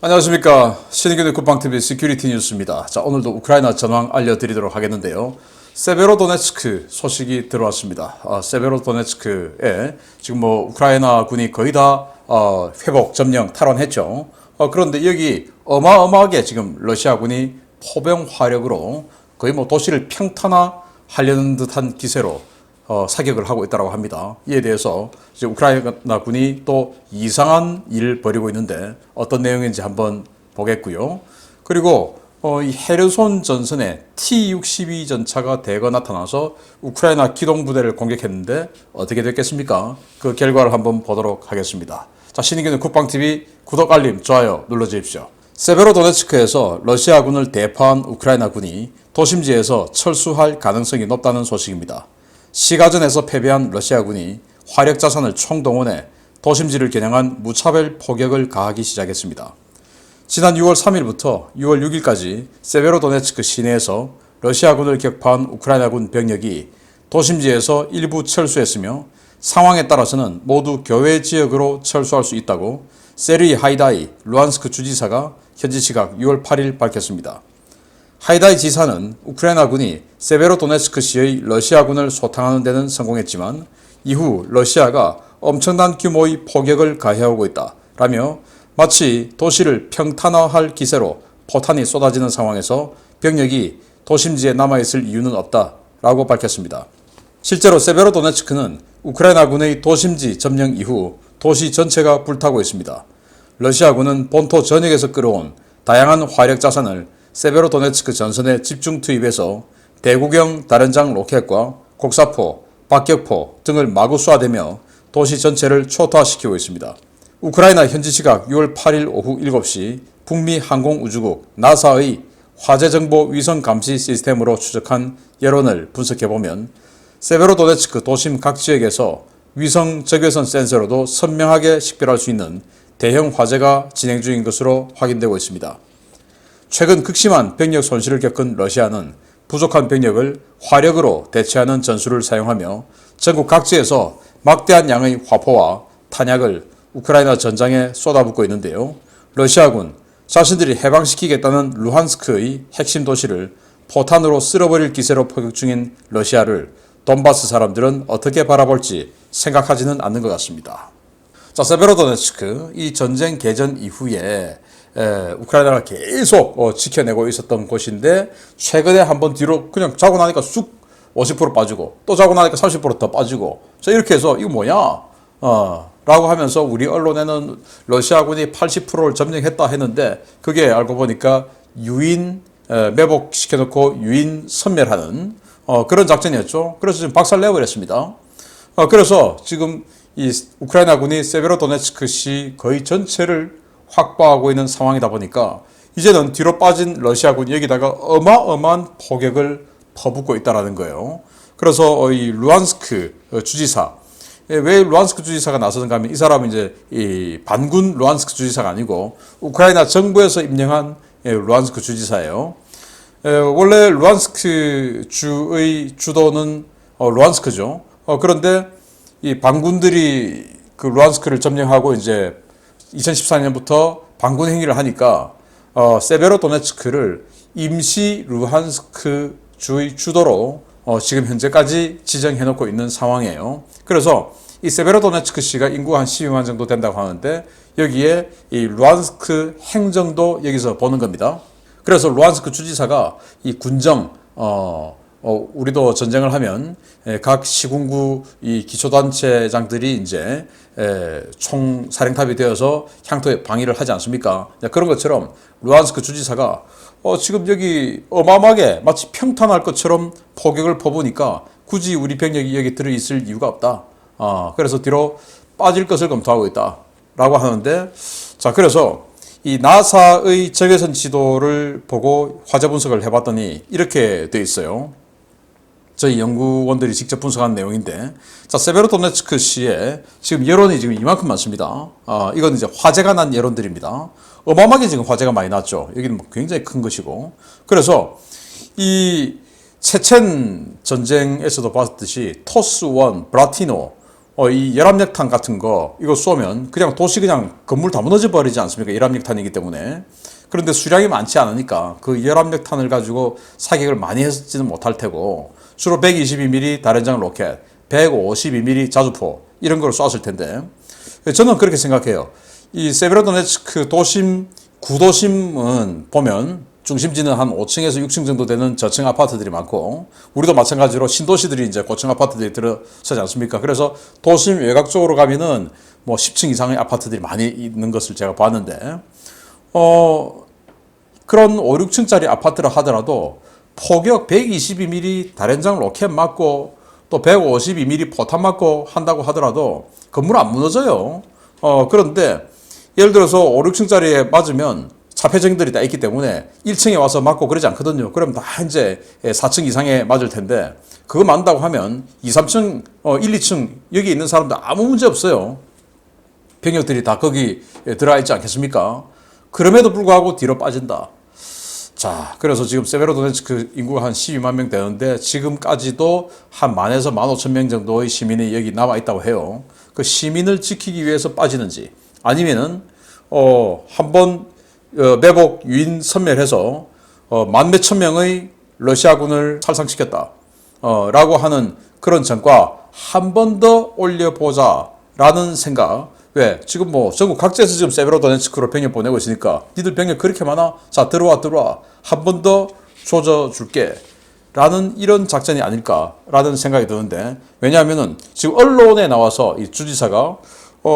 안녕하십니까. 신의균의 국방TV 시큐리티 뉴스입니다. 자, 오늘도 우크라이나 전황 알려드리도록 하겠는데요. 세베로도네츠크 소식이 들어왔습니다. 세베로도네츠크에 지금 우크라이나 군이 거의 다 회복, 점령, 탈환했죠. 그런데 여기 어마어마하게 지금 러시아 군이 포병 화력으로 거의 도시를 평탄화하려는 듯한 기세로 사격을 하고 있다고 합니다. 이에 대해서 이제 우크라이나 군이 또 이상한 일을 벌이고 있는데 어떤 내용인지 한번 보겠고요. 그리고 이 헤르손 전선에 T-62 전차가 대거 나타나서 우크라이나 기동부대를 공격했는데 어떻게 됐겠습니까? 그 결과를 한번 보도록 하겠습니다. 자, 신의균의 국방TV 구독, 알림, 좋아요 눌러주십시오. 세베로도네츠크에서 러시아군을 대파한 우크라이나 군이 도심지에서 철수할 가능성이 높다는 소식입니다. 시가전에서 패배한 러시아군이 화력 자산을 총동원해 도심지를 겨냥한 무차별 포격을 가하기 시작했습니다. 지난 6월 3일부터 6월 6일까지 세베로도네츠크 시내에서 러시아군을 격파한 우크라이나군 병력이 도심지에서 일부 철수했으며 상황에 따라서는 모두 교외 지역으로 철수할 수 있다고 세르이 하이다이 루안스크 주지사가 현지 시각 6월 8일 밝혔습니다. 하이다이 지사는 우크라이나군이 세베로도네츠크시의 러시아군을 소탕하는 데는 성공했지만 이후 러시아가 엄청난 규모의 포격을 가해오고 있다라며 마치 도시를 평탄화할 기세로 포탄이 쏟아지는 상황에서 병력이 도심지에 남아있을 이유는 없다라고 밝혔습니다. 실제로 세베로도네츠크는 우크라이나군의 도심지 점령 이후 도시 전체가 불타고 있습니다. 러시아군은 본토 전역에서 끌어온 다양한 화력 자산을 세베로도네츠크 전선에 집중 투입해서 대구경 다련장 로켓과 곡사포, 박격포 등을 마구 쏴대며 도시 전체를 초토화시키고 있습니다. 우크라이나 현지 시각 6월 8일 오후 7시 북미 항공우주국 나사의 화재정보 위성 감시 시스템으로 추적한 여론을 분석해보면 세베로도네츠크 도심 각 지역에서 위성 적외선 센서로도 선명하게 식별할 수 있는 대형 화재가 진행 중인 것으로 확인되고 있습니다. 최근 극심한 병력 손실을 겪은 러시아는 부족한 병력을 화력으로 대체하는 전술을 사용하며 전국 각지에서 막대한 양의 화포와 탄약을 우크라이나 전장에 쏟아붓고 있는데요. 러시아군 자신들이 해방시키겠다는 루한스크의 핵심 도시를 포탄으로 쓸어버릴 기세로 포격 중인 러시아를 돈바스 사람들은 어떻게 바라볼지 생각하지는 않는 것 같습니다. 자, 세베로도네츠크 이 전쟁 개전 이후에 우크라이나가 계속 지켜내고 있었던 곳인데 최근에 한번 뒤로 그냥 자고 나니까 쑥 50% 빠지고 또 자고 나니까 30%더 빠지고 자 이렇게 해서 이거 뭐냐 라고 하면서 우리 언론에는 러시아군이 80%를 점령했다 했는데 그게 알고 보니까 유인 매복시켜놓고 유인 섬멸하는 그런 작전이었죠. 그래서 지금 박살내버렸습니다. 그래서 지금 이 우크라이나군이 세베로도네츠크시 거의 전체를 확보하고 있는 상황이다 보니까 이제는 뒤로 빠진 러시아군이 여기다가 어마어마한 포격을 퍼붓고 있다는 거예요. 그래서 이 루안스크 주지사, 왜 루안스크 주지사가 나서는가 하면 이 사람은 이제 이 반군 루안스크 주지사가 아니고 우크라이나 정부에서 임명한 루안스크 주지사예요. 원래 루안스크 주의 주도는 루안스크죠. 그런데 이 반군들이 그 루안스크를 점령하고 이제 2014년부터 반군 행위를 하니까 세베로도네츠크를 임시 루한스크 주의 주도로 지금 현재까지 지정해놓고 있는 상황이에요. 그래서 이 세베로도네츠크시가 인구가 한 12만 정도 된다고 하는데 여기에 이 루한스크 행정도 여기서 보는 겁니다. 그래서 루한스크 주지사가 이 군정 우리도 전쟁을 하면 각 시군구 이 기초단체장들이 이제 총사령탑이 되어서 향토에 방위를 하지 않습니까? 그런 것처럼 루안스크 주지사가 지금 여기 어마어마하게 마치 평탄할 것처럼 포격을 퍼부으니까 굳이 우리 병력이 여기 들어있을 이유가 없다. 그래서 뒤로 빠질 것을 검토하고 있다. 라고 하는데 자 그래서 이 나사의 적외선 지도를 보고 화재 분석을 해봤더니 이렇게 돼 있어요. 저희 연구원들이 직접 분석한 내용인데, 자, 세베로도네츠크시에 지금 여론이 지금 이만큼 많습니다. 이건 이제 화재가 난 여론들입니다. 어마어마하게 지금 화재가 많이 났죠. 여기는 굉장히 큰 것이고. 그래서 이 체첸 전쟁에서도 봤듯이 토스-1, 브라티노, 이 열압력탄 같은 거 이거 쏘면 그냥 도시 그냥 건물 다 무너져 버리지 않습니까? 열압력탄이기 때문에. 그런데 수량이 많지 않으니까 그 열압력탄을 가지고 사격을 많이 했지는 못할 테고 주로 122mm 다련장 로켓, 152mm 자주포 이런 걸 쐈을 텐데 저는 그렇게 생각해요. 이 세베로도네츠크 도심 구도심은 보면 중심지는 한 5층에서 6층 정도 되는 저층 아파트들이 많고 우리도 마찬가지로 신도시들이 이제 고층 아파트들이 들어서지 않습니까? 그래서 도심 외곽 쪽으로 가면은 뭐 10층 이상의 아파트들이 많이 있는 것을 제가 봤는데 그런 5, 6층짜리 아파트를 하더라도 포격 122mm 다련장 로켓 맞고 또 152mm 포탄 맞고 한다고 하더라도 건물 안 무너져요. 그런데 예를 들어서 5, 6층짜리에 맞으면 자폐정들이 다 있기 때문에 1층에 와서 맞고 그러지 않거든요. 그럼 다 이제 4층 이상에 맞을 텐데 그거 맞는다고 하면 2, 3층, 1, 2층 여기 있는 사람들 아무 문제 없어요. 병력들이 다 거기 들어와 있지 않겠습니까? 그럼에도 불구하고 뒤로 빠진다. 자, 그래서 지금 세베로도네츠크 인구가 한 12만 명 되는데 지금까지도 한 10,000에서 15,000명 정도의 시민이 여기 남아 있다고 해요. 그 시민을 지키기 위해서 빠지는지 아니면은 한번 매복 유인 섬멸해서 만 몇천 명의 러시아군을 살상시켰다 라고 하는 그런 전과 한 번 더 올려보자 라는 생각. 왜? 지금 뭐 전국 각지에서 지금 세베로도네츠크로 병력 보내고 있으니까 니들 병력 그렇게 많아? 자 들어와 한 번 더 조져줄게 라는 이런 작전이 아닐까라는 생각이 드는데 왜냐하면은 지금 언론에 나와서 이 주지사가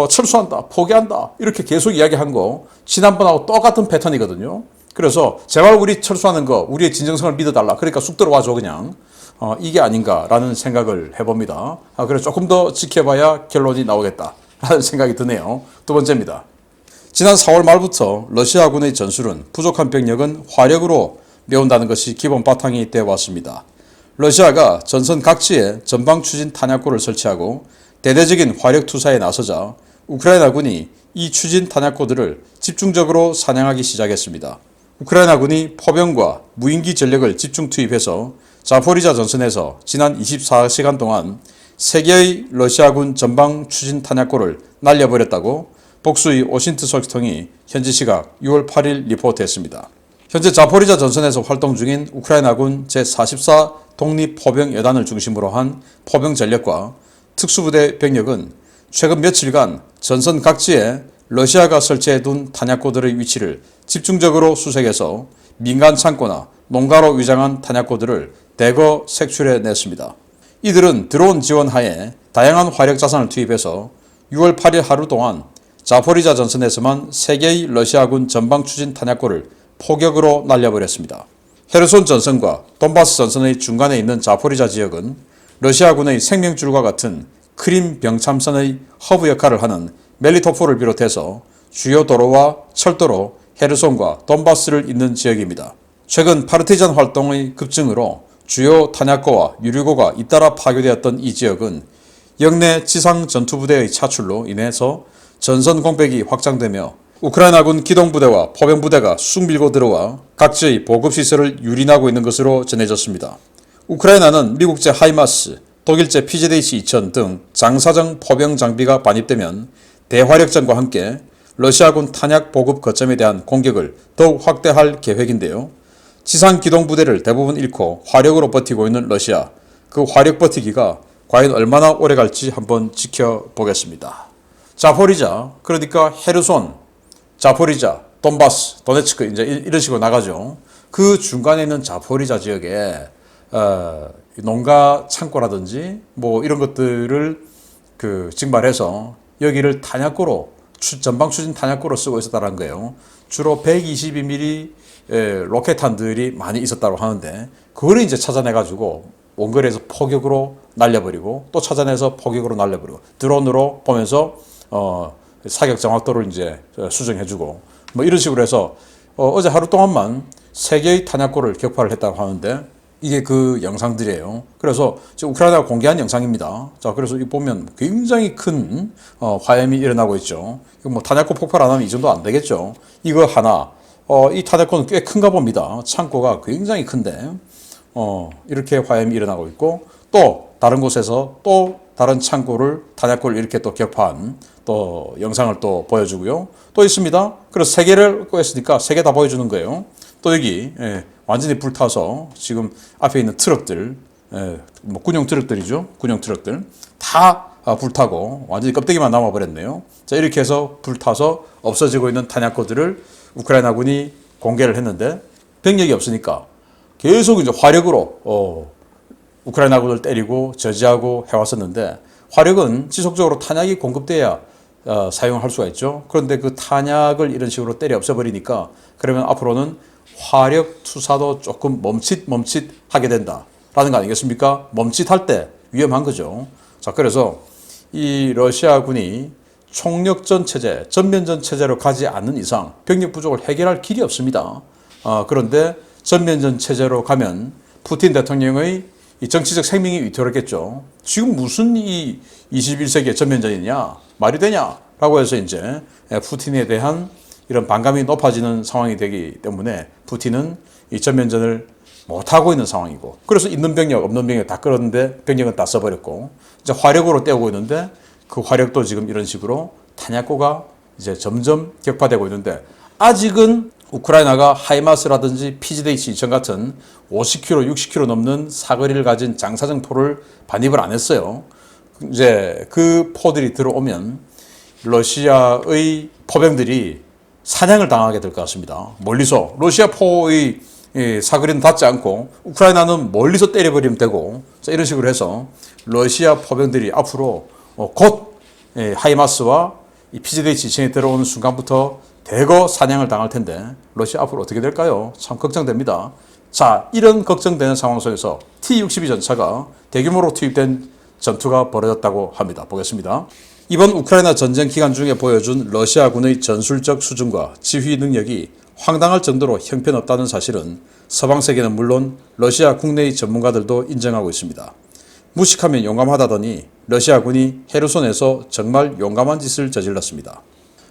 철수한다, 포기한다 이렇게 계속 이야기한 거 지난번하고 똑같은 패턴이거든요. 그래서 제발 우리 철수하는 거 우리의 진정성을 믿어달라. 그러니까 쑥 들어와줘 그냥. 이게 아닌가라는 생각을 해봅니다. 그래서 조금 더 지켜봐야 결론이 나오겠다라는 생각이 드네요. 두 번째입니다. 지난 4월 말부터 러시아군의 전술은 부족한 병력은 화력으로 메운다는 것이 기본 바탕이 되어 왔습니다. 러시아가 전선 각지에 전방 추진 탄약고를 설치하고 대대적인 화력 투사에 나서자 우크라이나군이 이 추진 탄약고들을 집중적으로 사냥하기 시작했습니다. 우크라이나군이 포병과 무인기 전력을 집중 투입해서 자포리자 전선에서 지난 24시간 동안 3개의 러시아군 전방 추진 탄약고를 날려버렸다고 복수의 오신트 소식통이 현지 시각 6월 8일 리포트했습니다. 현재 자포리자 전선에서 활동 중인 우크라이나군 제44 독립포병여단을 중심으로 한 포병 전력과 특수부대 병력은 최근 며칠간 전선 각지에 러시아가 설치해둔 탄약고들의 위치를 집중적으로 수색해서 민간 창고나 농가로 위장한 탄약고들을 대거 색출해냈습니다. 이들은 드론 지원하에 다양한 화력 자산을 투입해서 6월 8일 하루 동안 자포리자 전선에서만 3개의 러시아군 전방 추진 탄약고를 포격으로 날려버렸습니다. 헤르손 전선과 돈바스 전선의 중간에 있는 자포리자 지역은 러시아군의 생명줄과 같은 크림 병참선의 허브 역할을 하는 멜리토폴을 비롯해서 주요 도로와 철도로 헤르손과 돈바스를 잇는 지역입니다. 최근 파르티잔 활동의 급증으로 주요 탄약고와 유류고가 잇따라 파괴되었던 이 지역은 영내 지상 전투부대의 차출로 인해서 전선 공백이 확장되며 우크라이나군 기동부대와 포병부대가 쑥 밀고 들어와 각지의 보급시설을 유린하고 있는 것으로 전해졌습니다. 우크라이나는 미국제 하이마스, 독일제 PZH-2000 등 장사정 포병 장비가 반입되면 대화력전과 함께 러시아군 탄약 보급 거점에 대한 공격을 더욱 확대할 계획인데요. 지상 기동부대를 대부분 잃고 화력으로 버티고 있는 러시아, 그 화력 버티기가 과연 얼마나 오래 갈지 한번 지켜보겠습니다. 자포리자, 그러니까 헤르손, 자포리자, 돈바스, 도네츠크 이제 이런 식으로 나가죠. 그 중간에 있는 자포리자 지역에 농가 창고라든지 뭐 이런 것들을 증발해서 여기를 탄약고로 전방 추진 탄약고로 쓰고 있었다는 거예요. 주로 122mm 로켓탄들이 많이 있었다고 하는데 그거를 이제 찾아내가지고 원거리에서 포격으로 날려버리고 또 찾아내서 포격으로 날려버리고 드론으로 보면서 사격 정확도를 이제 수정해주고 뭐 이런 식으로 해서 어제 하루 동안만 3개의 탄약고를 격파를 했다고 하는데 이게 그 영상들이에요. 그래서 지금 우크라이나가 공개한 영상입니다. 자, 그래서 이 보면 굉장히 큰 화염이 일어나고 있죠. 이거 뭐 탄약고 폭발 안 하면 이 정도 안 되겠죠. 이거 하나, 이 탄약고는 꽤 큰가 봅니다. 창고가 굉장히 큰데, 이렇게 화염이 일어나고 있고, 또 다른 곳에서 또 다른 창고를 탄약고를 이렇게 또 격파한 또 영상을 또 보여주고요. 또 있습니다. 그래서 세 개를 꺼냈으니까 세 개 다 보여주는 거예요. 또 여기 완전히 불타서 지금 앞에 있는 트럭들, 뭐 군용 트럭들이죠. 군용 트럭들 다 불타고 완전히 껍데기만 남아버렸네요. 자, 이렇게 해서 불타서 없어지고 있는 탄약고들을 우크라이나군이 공개를 했는데 병력이 없으니까 계속 이제 화력으로 우크라이나군을 때리고 저지하고 해왔었는데 화력은 지속적으로 탄약이 공급돼야 사용할 수가 있죠. 그런데 그 탄약을 이런 식으로 때려 없애버리니까 그러면 앞으로는 화력 투사도 조금 멈칫하게 된다라는 거 아니겠습니까? 멈칫할 때 위험한 거죠. 자, 그래서 이 러시아군이 총력전 체제, 전면전 체제로 가지 않는 이상 병력 부족을 해결할 길이 없습니다. 그런데 전면전 체제로 가면 푸틴 대통령의 이 정치적 생명이 위태롭겠죠. 지금 무슨 이 21세기의 전면전이냐? 말이 되냐? 라고 해서 이제 푸틴에 대한 이런 반감이 높아지는 상황이 되기 때문에 푸틴은 이 전면전을 못하고 있는 상황이고, 그래서 있는 병력, 없는 병력 다 끌었는데 병력은 다 써버렸고, 이제 화력으로 때우고 있는데 그 화력도 지금 이런 식으로 탄약고가 이제 점점 격파되고 있는데, 아직은 우크라이나가 하이마스라든지 PZH-2000 같은 50km, 60km 넘는 사거리를 가진 장사정포를 반입을 안 했어요. 이제 그 포들이 들어오면 러시아의 포병들이 사냥을 당하게 될 것 같습니다. 멀리서 러시아 포의 사거리는 닿지 않고 우크라이나는 멀리서 때려버리면 되고, 이런 식으로 해서 러시아 포병들이 앞으로 곧 하이마스와 PZH-2000에 들어오는 순간부터 대거 사냥을 당할 텐데 러시아 앞으로 어떻게 될까요? 참 걱정됩니다. 자, 이런 걱정되는 상황 속에서 T-62 전차가 대규모로 투입된 전투가 벌어졌다고 합니다. 보겠습니다. 이번 우크라이나 전쟁 기간 중에 보여준 러시아군의 전술적 수준과 지휘 능력이 황당할 정도로 형편없다는 사실은 서방 세계는 물론 러시아 국내의 전문가들도 인정하고 있습니다. 무식하면 용감하다더니 러시아군이 헤르손에서 정말 용감한 짓을 저질렀습니다.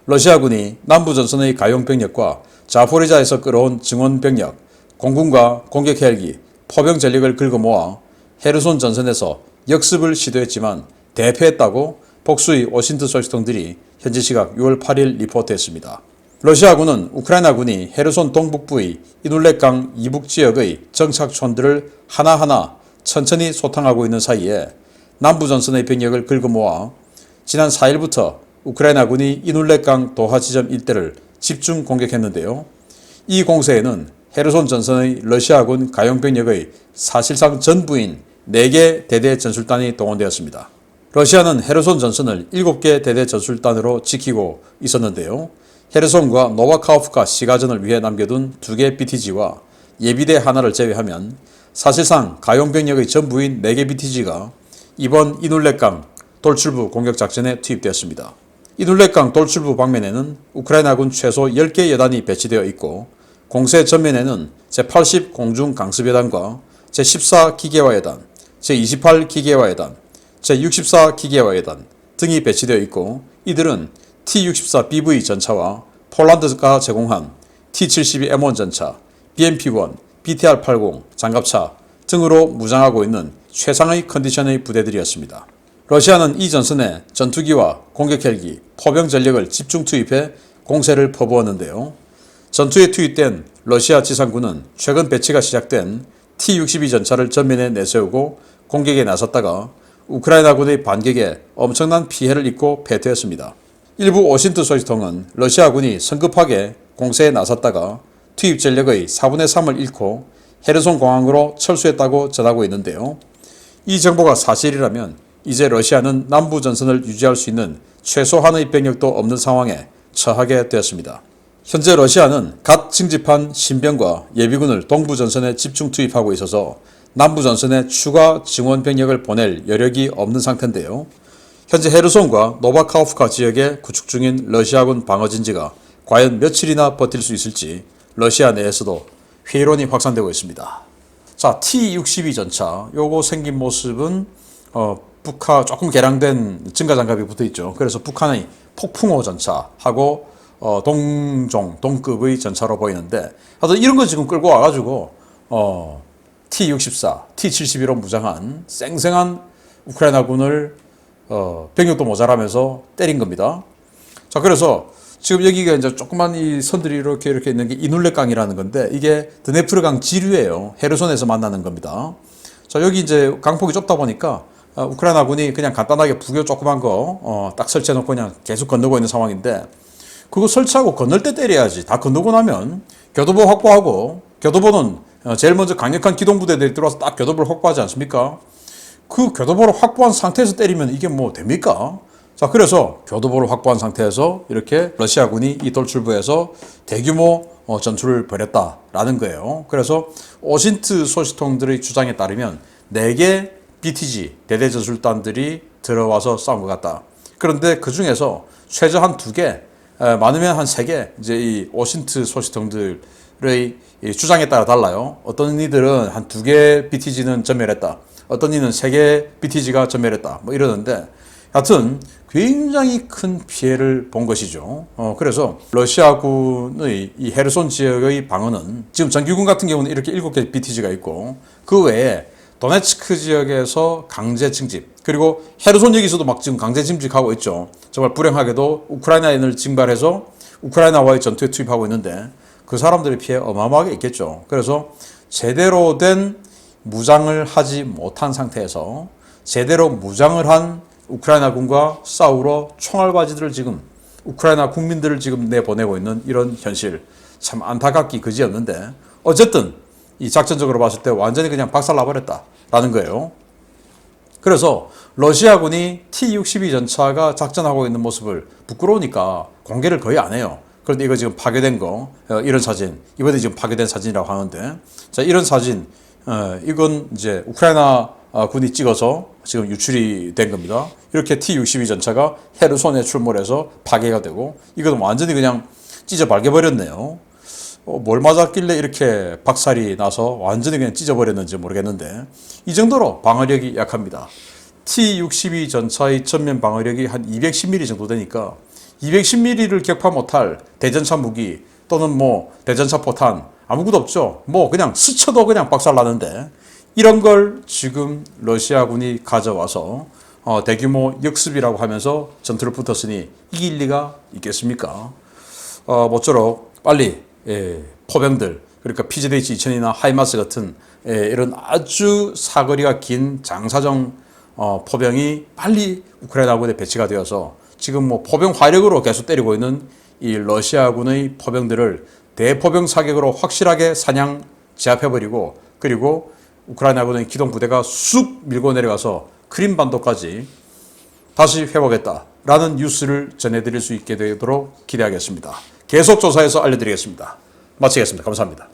러시아군이 남부전선의 가용병력과 자포리자에서 끌어온 증원병력, 공군과 공격 헬기, 포병 전력을 긁어모아 헤르손 전선에서 역습을 시도했지만 대패했다고 복수의 오신트 소식통들이 현지 시각 6월 8일 리포트했습니다. 러시아군은 우크라이나군이 헤르손 동북부의 이눌레강 이북 지역의 정착촌들을 하나하나 천천히 소탕하고 있는 사이에 남부전선의 병력을 긁어모아 지난 4일부터 우크라이나군이 이눌레강 도하 지점 일대를 집중 공격했는데요. 이 공세에는 헤르손 전선의 러시아군 가용병력의 사실상 전부인 4개 대대 전술단이 동원되었습니다. 러시아는 헤르손 전선을 7개 대대 전술단으로 지키고 있었는데요. 헤르손과 노바카호프카 시가전을 위해 남겨둔 2개 BTG와 예비대 하나를 제외하면 사실상 가용병력의 전부인 4개 BTG가 이번 이눌레강 돌출부 공격작전에 투입되었습니다. 이눌레강 돌출부 방면에는 우크라이나군 최소 10개 여단이 배치되어 있고, 공세 전면에는 제80 공중강습여단과 제14기계화여단, 제28기계화여단, 제64기계화여단 등이 배치되어 있고, 이들은 T-64BV 전차와 폴란드가 제공한 T-72M1 전차, BMP-1, BTR-80 장갑차 등으로 무장하고 있는 최상의 컨디션의 부대들이었습니다. 러시아는 이 전선에 전투기와 공격 헬기, 포병 전력을 집중 투입해 공세를 퍼부었는데요. 전투에 투입된 러시아 지상군은 최근 배치가 시작된 T-62 전차를 전면에 내세우고 공격에 나섰다가 우크라이나군의 반격에 엄청난 피해를 입고 패퇴했습니다. 일부 오신트 소식통은 러시아군이 성급하게 공세에 나섰다가 투입 전력의 4분의 3을 잃고 헤르손 공항으로 철수했다고 전하고 있는데요. 이 정보가 사실이라면 이제 러시아는 남부 전선을 유지할 수 있는 최소한의 병력도 없는 상황에 처하게 되었습니다. 현재 러시아는 갓 징집한 신병과 예비군을 동부 전선에 집중 투입하고 있어서 남부 전선에 추가 증원 병력을 보낼 여력이 없는 상태인데요. 현재 헤르손과 노바카호프카 지역에 구축 중인 러시아군 방어진지가 과연 며칠이나 버틸 수 있을지 러시아 내에서도 회의론이 확산되고 있습니다. 자, T-62 전차, 요거 생긴 모습은 북한 조금 개량된 증가장갑이 붙어있죠. 그래서 북한의 폭풍호 전차하고 동급의 전차로 보이는데, 하여튼 이런 거 지금 끌고 와가지고 T-64, T-72로 무장한 쌩쌩한 우크라이나군을 병력도 모자라면서 때린 겁니다. 자, 그래서 지금 여기가 이제 조그만 이 선들이 이렇게 있는 게 이눌레강이라는 건데 이게 드네프르강 지류예요. 헤르손에서 만나는 겁니다. 자, 여기 이제 강폭이 좁다 보니까 우크라이나군이 그냥 간단하게 부교 조그만 거 딱 설치해놓고 그냥 계속 건너고 있는 상황인데 그거 설치하고 건널 때 때려야지. 다 건너고 나면 교도보 확보하고 교도보는 제일 먼저 강력한 기동부대들이 들어와서 딱 교도보를 확보하지 않습니까? 그 교도보를 확보한 상태에서 때리면 이게 뭐 됩니까? 자, 그래서 교도보를 확보한 상태에서 이렇게 러시아군이 이 돌출부에서 대규모 전투를 벌였다라는 거예요. 그래서 오신트 소식통들의 주장에 따르면 4개 BTG 대대전술단들이 들어와서 싸운 것 같다. 그런데 그 중에서 최저 한 2개, 많으면 한 3개, 이제 이 오신트 소식통들의 주장에 따라 달라요. 어떤 이들은 한 2개 BTG는 전멸했다. 어떤 이는 3개 BTG가 전멸했다. 뭐 이러는데 하여튼 굉장히 큰 피해를 본 것이죠. 그래서 러시아군의 이 헤르손 지역의 방어는 지금 정규군 같은 경우는 이렇게 7개 BTG가 있고 그 외에 도네츠크 지역에서 강제 징집 그리고 헤르손 여기서도 막 지금 강제 징집하고 있죠. 정말 불행하게도 우크라이나인을 징발해서 우크라이나와의 전투에 투입하고 있는데 그 사람들의 피해 어마어마하게 있겠죠. 그래서 제대로 된 무장을 하지 못한 상태에서 제대로 무장을 한 우크라이나군과 싸우러 총알바지들을 지금 우크라이나 국민들을 지금 내보내고 있는 이런 현실 참 안타깝기 그지없는데 어쨌든 이 작전적으로 봤을 때 완전히 그냥 박살나버렸다라는 거예요. 그래서 러시아군이 T-62 전차가 작전하고 있는 모습을 부끄러우니까 공개를 거의 안 해요. 그런데 이거 지금 파괴된 거 이런 사진 이번에 지금 파괴된 사진이라고 하는데 자 이런 사진 이건 이제 우크라이나 군이 찍어서 지금 유출이 된 겁니다. 이렇게 T-62 전차가 헤르손에 출몰해서 파괴가 되고 이건 완전히 그냥 찢어 발겨버렸네요. 뭘 맞았길래 이렇게 박살이 나서 완전히 그냥 찢어버렸는지 모르겠는데 이 정도로 방어력이 약합니다. T-62 전차의 전면 방어력이 한 210mm 정도 되니까 210mm를 격파 못할 대전차 무기 또는 뭐 대전차 포탄 아무것도 없죠. 뭐 그냥 스쳐도 그냥 박살나는데 이런 걸 지금 러시아군이 가져와서 대규모 역습이라고 하면서 전투를 붙었으니 이길 리가 있겠습니까? 모쪼록 빨리 포병들 그러니까 PZH-2000이나 하이마스 같은 이런 아주 사거리가 긴 장사정 포병이 빨리 우크라이나군에 배치가 되어서 지금 뭐 포병 화력으로 계속 때리고 있는 이 러시아군의 포병들을 대포병 사격으로 확실하게 사냥 제압해버리고 그리고 우크라이나군의 기동부대가 쑥 밀고 내려가서 크림반도까지 다시 회복했다라는 뉴스를 전해드릴 수 있게 되도록 기대하겠습니다. 계속 조사해서 알려드리겠습니다. 마치겠습니다. 감사합니다.